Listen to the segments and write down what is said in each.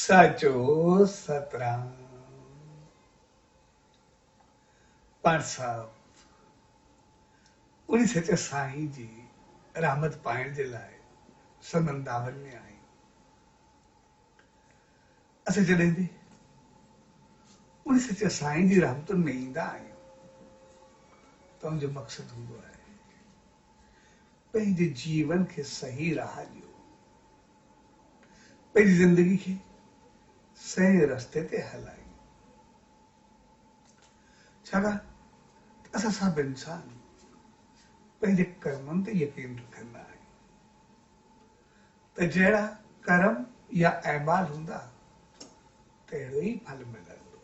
साचो सतराम। पाण साहब उन्हीं सच्चे साईं जी रहमत पाइण जे लाइ संदन दावन में आई। असां जॾहिं बि उन्हीं सच्चे साईं जी रहमतुनि में ईंदा आहियूं त उनजो मक़सदु हूंदो आहे पंहिंजे जीवन खे सही राह ॾियो, पंहिंजी ज़िंदगी खे सही रस्ते ते हलायूं। छाकाणि असां सभु इंसान पंहिंजे कर्मनि ते यकीन रखंदा आहियूं त जहिड़ा कर्म या अहमाल हूंदा तहिड़ो ई फल मिलंदो।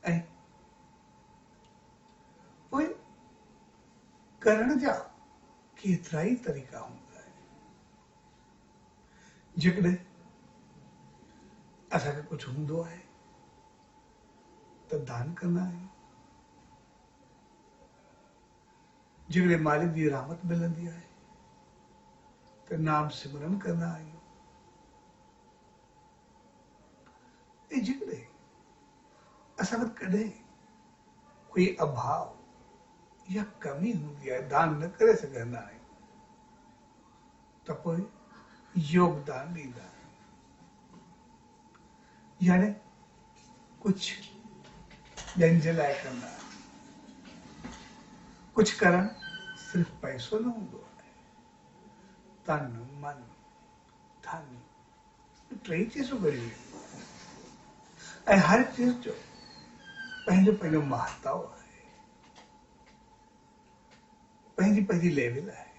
ऐं पोइ करण जा केतिरा ई तरीक़ा हूंदा आहिनि। जेकॾहिं असांखे कुझु हूंदो आहे त दान कंदा आहियूं, जेकॾहिं मालिक जी रहमत मिलंदी आहे त नाम सिमरन कंदा आहियूं, ऐं जेकॾहिं असां वटि कॾहिं कोई अभाव या कमी हूंदी आहे, दान न करे सघंदा आहियूं त पोइ योगदान ॾींदा आहियूं। यानी कुझु ॿियनि जे लाइ कंदा आहियूं। कुझु करण सिर्फ़ पैसो न हूंदो आहे, तन मन धन टे चीज़ूं गॾियूं ऐं हर चीज़ जो पंहिंजो पंहिंजो महत्व आहे, पंहिंजी पंहिंजी लेवल आहे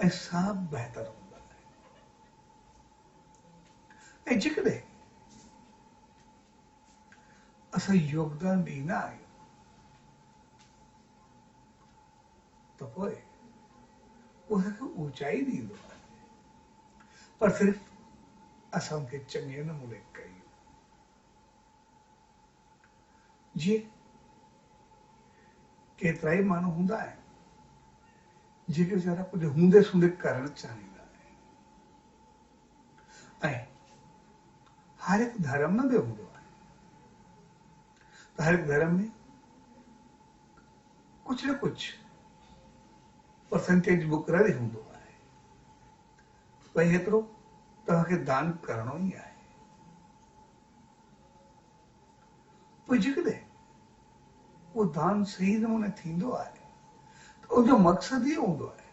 ऐं सभु बहितर हूंदा आहिनि। ऐं जेकॾहिं असां योगदान ॾींदा आहियूं त पोइ उहो असांखे ऊचाई ॾींदो आहे, पर सिर्फ़ असां उनखे चङे नमूने कयूं। जीअं केतिरा ई माण्हू हूंदा आहिनि जेके वीचारा कुझु हूंदे सूंदे करणु चाहींदा आहिनि। ऐं हर हिकु धर्म में बि हूंदो आहे त हर हिकु धर्म में कुझु न कुझु परसेंटेज मुक़ररु हूंदो आहे, भई हेतिरो तव्हांखे दान करणो ई आहे। पोइ जेकॾहिं उहो दान सही नमूने थींदो आहे त उनजो मक़सदु इहो हूंदो आहे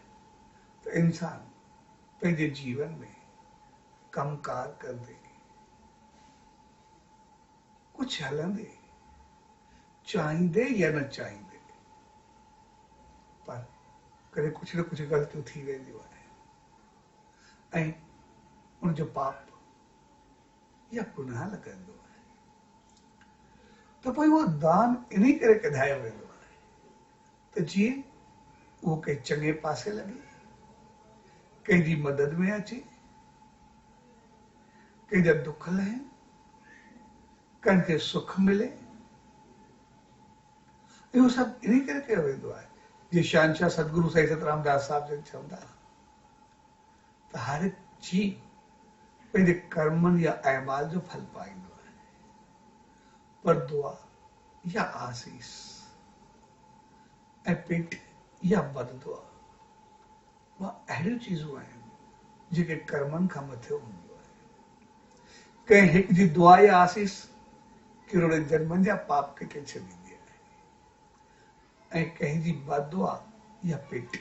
त इंसान पंहिंजे जीवन में कमकार कंदे, कुझु हलंदे, चाहींदे या न चाहींदे, पर कॾहिं कुझु न कुझु ग़लतियूं थी वेंदियूं आहिनि ऐं उनजो पाप या गुनाह लॻंदो आहे त पोइ उहो दान इन करे कढायो वेंदो आहे त जीअं उहो कंहिं चङे पासे लॻे, कंहिंजी मदद में अचे, कंहिंजा दुख लहनि, कंहिंखे सुख मिले। इहो सभु इन करे कयो वेंदो आहे जीअं शहंशाह सतगुरु साईं सतराम दास साहिब जन चवंदा त हर हिकु जीव पंहिंजे कर्मनि या अहमाल जो फल पाईंदो आहे, पर दुआ या आसीस ऐं पेट या बददुआ उहा अहिड़ियूं चीज़ूं आहिनि जेके कर्मनि खां मथे हूंदियूं आहिनि। कंहिं हिकु जी दुआ या आसीस किरोड़े जन्मनि जा पाप खे छॾींदी आहे ऐं कंहिंजी बददुआ या पेट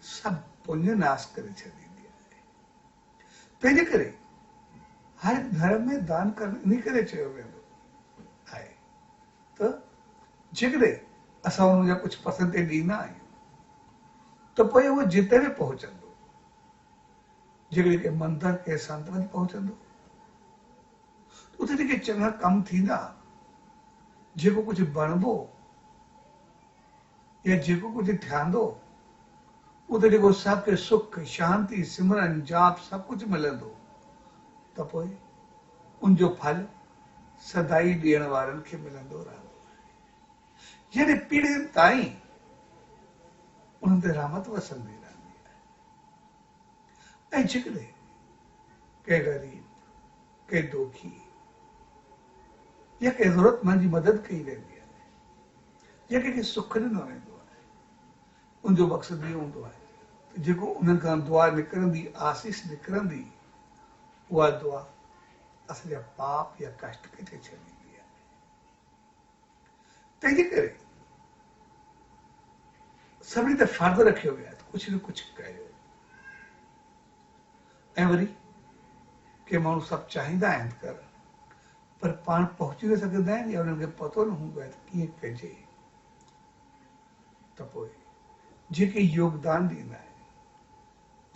सभु पुण्य नाश करे छॾींदी आहे। तंहिंजे करे हर धर्म में दान करणु इन करे चयो वेंदो आहे त जेकॾहिं असां हुनजा कुझु परसेंटेज ॾींदा आहियूं त पोइ उहो जिते बि पहुचंदो, जेकॾहिं कंहिं मंदर कंहिं संत वटि पहुचंदो, उते जेके चङा कम थींदा, जेको कुझु बणबो या जेको कुझु ठहंदो, उते जेको सबके सुख शांति सिमरन जाप सभु कुझु मिलंदो त पोइ उनजो फल सदाई ॾियण वारनि खे मिलंदो रहंदो आहे। यानी पीढ़ियुनि ताईं उन्हनि ते रहमत वसंदी रहंदी आहे। ऐं जेकॾहिं के गरीब, के दुखी या के ज़रूरतमंद जी मदद कई वेंदी आहे, या के सुख ॾिनो वेंदो आहे, उनजो मक़सदु इहो हूंदो आहे त जेको उन्हनि खां दुआ निकिरंदी, आसीस निकिरंदी, उहा दुआ असांजा पाप या कष्ट किथे छॾींदी आहे। तंहिंजे करे सभिनी ते फर्ज़ रखियो वियो आहे त कुझु न कुझु कयो। ऐं वरी के माण्हू सभु चाहींदा आहिनि करणु, पर पाण पहुची न सघंदा आहिनि या उन्हनि खे पतो न हूंदो आहे त कीअं कजे। त पोइ जेके योगदान ॾींदा आहिनि,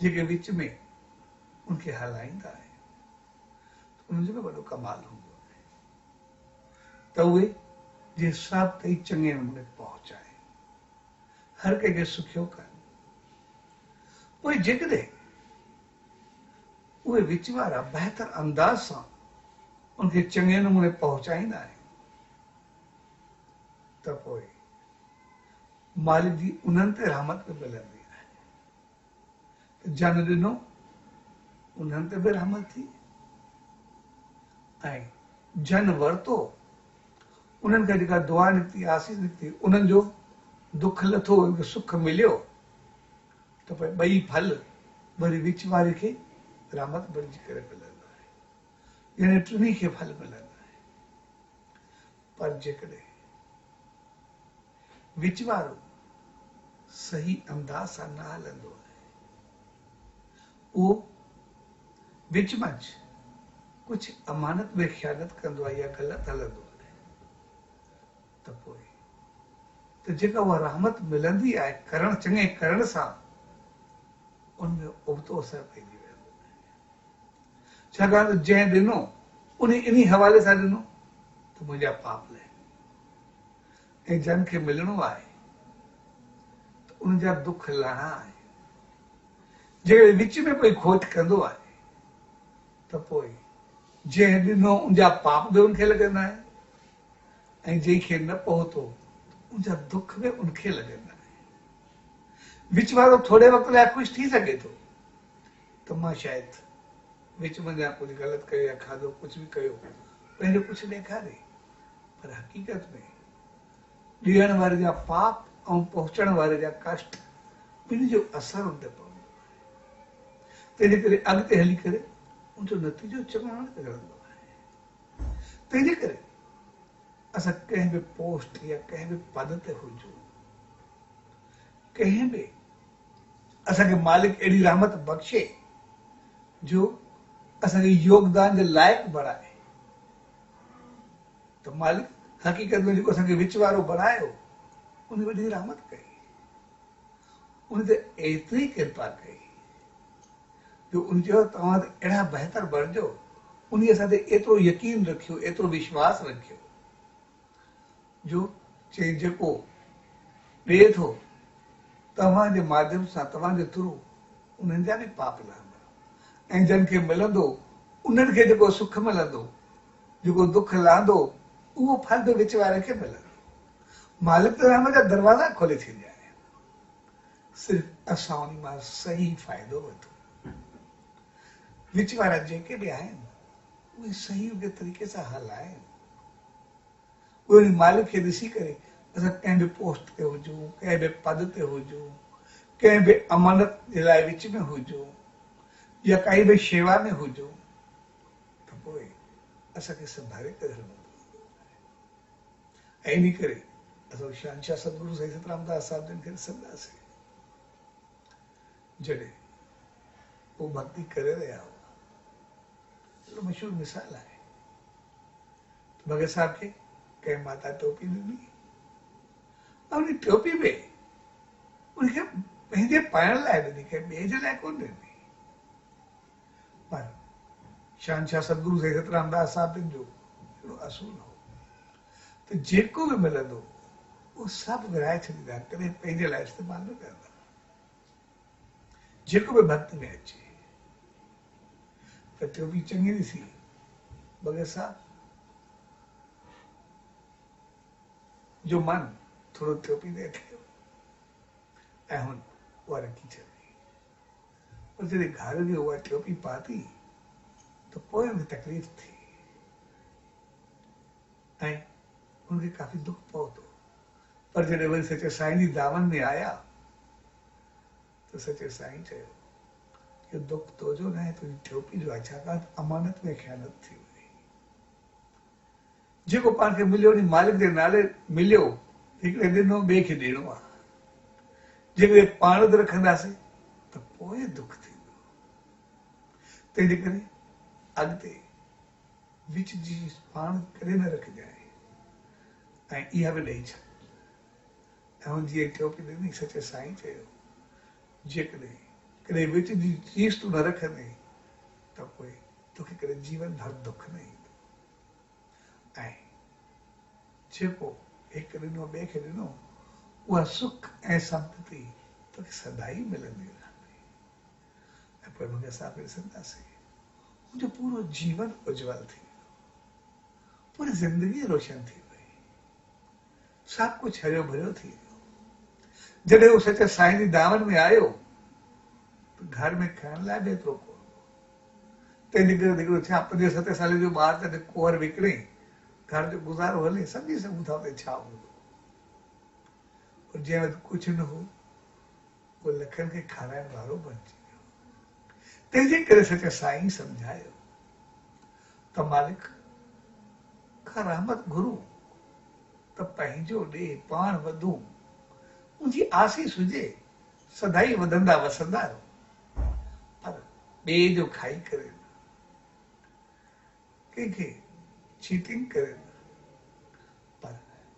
जेके विच में उनखे हलाईंदा आहिनि, उनजो बि वॾो कमाल हूंदो आहे त उहे जे सभु ताईं चङे नमूने पहुचाए, हर कंहिंखे सुखियो कनि। पोइ जेकॾहिं उहे विच वारा बहितर अंदाज़ सां उनखे चङे नमूने पहुचाईंदा आहिनि त पोइ मालिक जी उन्हनि ते रहमत बि मिलंदी आहे। जन ॾिनो उन्हनि ते बि रहमत थी, ऐं जन वरितो उन्हनि खां जेका दुआ निकिती, आसीस निकिती, उन्हनि जो दुख लथो, उनखे सुख मिलियो, त पोइ ॿई फल वरी विच वारे खे रहमत बणिजी करे मिलंदो आहे, यानी टिनी खे फल मिलंदो आहे। पर जेकॾहिं विच वारो सही अंदाज सां न हलंदो आहे, उहो विच मंझि कुझु अमानत में ख़यानत कंदो आहे या ग़लति हलंदो आहे, त पोइ त जेका उहा रहमत मिलंदी आहे करण, चङे करण सां, उनमें उबतो असर पइजी वेंदो आहे। छाकाणि त जंहिं ॾिनो उन इन हवाले सां ॾिनो त मुंहिंजा पाप लहे, ऐं जन खे मिलणो आहे त उनजा दुख लहणा आहे। जेकॾहिं विच में कोई खोट कंदो आहे त पोइ जंहिं ॾिनो उनजा पाप बि उनखे लॻंदा आहिनि, ऐं जंहिंखे न पहुतो उनजा दुख बि उनखे लॻंदा आहिनि। विच वारो थोरे वक़्त लाइ ख़ुशि थी सघे थो त मां शायदि विच मंझां कुझु ग़लति कयो या खाधो कुझु बि कयो, पंहिंजो कुझु ॾेखारे, पर हक़ीक़त में ॾियण वारे जा पाप ऐं पहुचण वारे जा कष्ट, ॿिन्ही जो असर उन ते पवंदो आहे। तंहिंजे करे अॻिते हली करे उनजो नतीजो चङो न निकिरंदो आहे। तंहिंजे करे असां कंहिं बि पोस्ट या कंहिं बि पद ते हुजूं, कंहिं बि असांखे मालिक अहिड़ी रहमत बख़्शे जो असांखे योगदान जे लाइक़ु बणाए, त मालिक हक़ीक़त में जेको असांखे विच वारो बणायो, उन वॾी रहमत कई, उन ते एतिरी कृपा कई जो उन चयो तव्हां त अहिड़ा बहितर बणिजो। उन असां ते एतिरो यकीन रखियो, एतिरो विश्वास रखियो, जो चई जेको ॾिए थो तव्हांजे माध्यम सां, तव्हांजे थ्रू उन्हनि जा बि पाप लहंदा, ऐं जन खे मिलंदो उन्हनि खे जेको सुख मिलंदो, जेको दुख लहंदो, उहो फल बि विच वारे खे मिलंदो। मालिक त रहमत जा दरवाज़ा खोले छॾिया आहिनि, सिर्फ़ु असां उन मां सही फ़ाइदो वठूं। विच वारा जेके बि आहिनि उहे सही उन तरीक़े सां हलाइनि, उहे मालिक खे ॾिसी करे असां कंहिं बि पोस्ट ते हुजूं, कंहिं बि पद ते हुजूं, कंहिं बि अमानत जे लाइ विच में हुजूं, या काई बि शेवा में हुजूं, त पोइ असांखे संभाले करे हलणो आहे। ऐं इन करे असां शहंशाह सतगुरु साईं सतरामदास साहिब जन खे ॾिसंदासीं, जॾहिं उहो भक्ति करे रहिया हुआ। मशहूर मिसाल आहे, भगत साहब खे कंहिं माता टोपी ॾिनी, ऐं उन टोपी में उनखे पंहिंजे पाइण लाइ ॾिनी, कंहिं ॿिए जे लाइ कोन ॾिनी। पर शहंशाह सतगुरु साईं सतरामदास साहिब जो हिकिड़ो असूल हो त जेको बि मिलंदो उहो सभु विराए छॾींदा, कॾहिं पंहिंजे लाइ इस्तेमालु न कंदा। जेको बि भक्ति में अचे त टोपी चङी ॾिसी भगत साहब जो मन थोरो टोपी ॾे थियो, ऐं हुन उहा रखी छॾी। पर जॾहिं घर में उहा टोपी पाती तो पोइ में तकलीफ़ थी ऐं उनखे काफ़ी दुख पहुतो। पर जॾहिं वरी सचे साईं जी दामन में आया तो सचे साईं चयो कि दुख तुंहिंजो न आहे, तुंहिंजी टोपी जो आहे, छाकाणि अमानत में ख़यानत थी वई। जेको पाण खे मिलियो नी मालिक जे नाले मिलियो, हिकिड़े ॾिनो ॿिए खे ॾियणो आहे। जेकॾहिं पाण ते रखंदासीं त पोइ दुख थींदो। तंहिंजे करे अॻिते विच जी पाण कॾहिं न रखजांइ ऐं इहा बि ॾेई छॾ। ऐं जीअं टोपी ॾिनी सचे साईं चयो जेकॾहिं कॾहिं विच जी चीज तूं न रखंदे त पोइ तोखे कॾहिं जीवन भर दुख न ईंदो। ऐं जेको हिकु ॾिनो ॿिए खे ॾिनो उहा सुख ऐं संपत्ति तोखे सदाई मिलंदी रहंदी। ऐं पोइ मूंखे असां बि ॾिसंदासीं मुंहिंजो पूरो जीवन उज्जवल थी वियो, पूरी ज़िंदगी रोशन थी वई, सभु कुझु हरियो भरियो थी वियो। जॾहिं उहो सचे साईं जी दामन में आयो तो घर में खाइण लाइ बि एतिरो कोन। तंहिंजे करे हिकिड़ो छा 5-7 साल जो ॿार जॾहिं कुंवर विकिणे घर जो गुज़ारो हले, सम्झी सघूं था उते छा हूंदो। और जंहिं वटि कुझु न हो उहो लखनि खे खाराइण वारो बणिजी वियो। तंहिंजे करे सचे साईं सम्झायो त मालिक खां रहमत घुरूं त पंहिंजो ॾे पाण वधूं, मुंहिंजी आसीस हुजे सदाई वधंदा वसंदा रहो। पर ॿिए जो खाई करे कंहिंखे चीटिंग करे, पर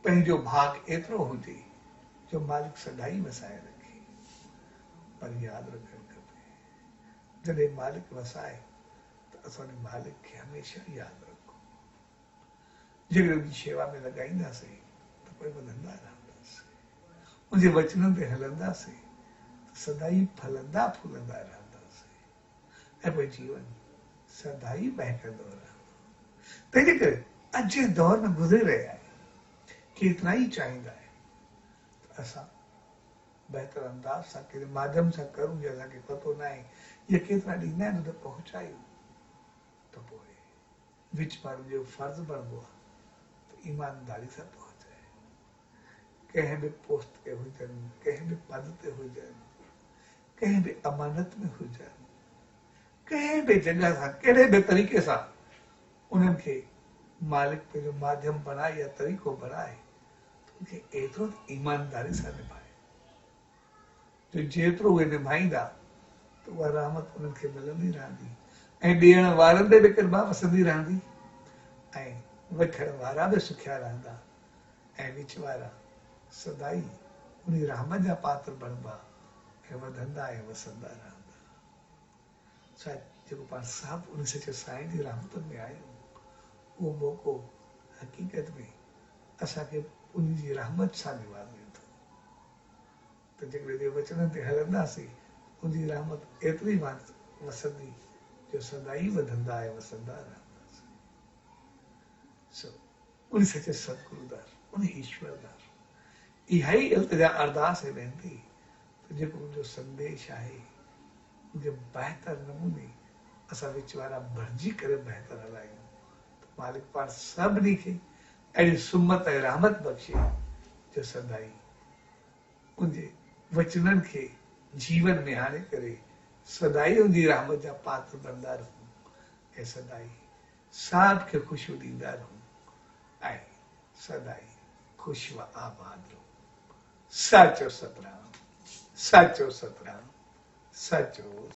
पंहिंजो भाग एतिरो हुजे जो मालिक सदाई वसाए रखे। पर यादि रखणु खपे जॾहिं मालिक वसाए त असां उन मालिक खे हमेशह यादि रखूं। जेकॾहिं उनजी शेवा में लॻाईंदासीं त पोइ वधंदा रहंदासीं, उनजे वचननि ते हलंदासीं त सदाई फलंदा फूलंदा रहंदासीं ऐं पोइ जीवन सदाई महकंदो रहंदो। तंहिंजे करे अॼु जे दौर में गुज़री रहिया आहियूं, केतिरा ई चाहींदा आहिनि त असां बहितर अंदाज सां कहिड़े माध्यम सां करूं जो असांखे पतो न आहे, या केतिरा ॾींदा आहिनि त पहुचायूं। त पोइ विच वारनि जो फर्ज़ बनबो आहे त ईमानदारी सां पहुचाए, कंहिं बि पोस्ट ते हुजनि, कंहिं बि पद ते हुजनि, कंहिं बि अमानत में हुजनि, कंहिं बि जॻह सां कहिड़े बि तरीक़े सां उन्हनि खे मालिक पंहिंजो माध्यम बनाए या तरीक़ो बनाए त उनखे एतिरो ईमानदारी सां निभाए जो जेतिरो उहे निभाईंदा त उहा रहमत उन्हनि खे मिलंदी रहंदी ऐं ॾियण वारनि ते बि किरपा वसंदी रहंदी ऐं वठण वारा बि सुखिया रहंदा ऐं विच वारा सदाई उन रहमत जा पात्र बनबा ऐं वधंदा ऐं वसंदा रहंदा। जेको पाण सभु उन सचे साईं जी रहमतुनि में आहियूं, उहो मौक़ो हक़ीक़त में असांखे उन जी रहमत सां निवारे थो। त जेकॾहिं वचननि ते हलंदासीं उनजी रहमत एतिरी वसंदी जो सदाई वधंदा ऐं वसंदा रहंदासीं। उन सचे सतगुरुदार, उन ईश्वरदार इहा ई इल्तिजा अरदास ऐं वेनती त जेको मुंहिंजो संदेश आहे उनखे बहितर नमूने असां विच वारा भरिजी करे बहितर हलायूं त मालिक पाण सभिनी खे अहिड़ी सुमत ऐं रहमत बख़्शे जो सदाई उनजे वचननि खे जीवन में आणे करे सदाई उनजी रहमत जा पात्र बनदा रहूं ऐं सदाई सभ खे ख़ुशियूं ॾींदा रहूं ऐं सदाई ख़ुशि व आबाद रहूं। साचो सतराम, साचो सतराम, साचो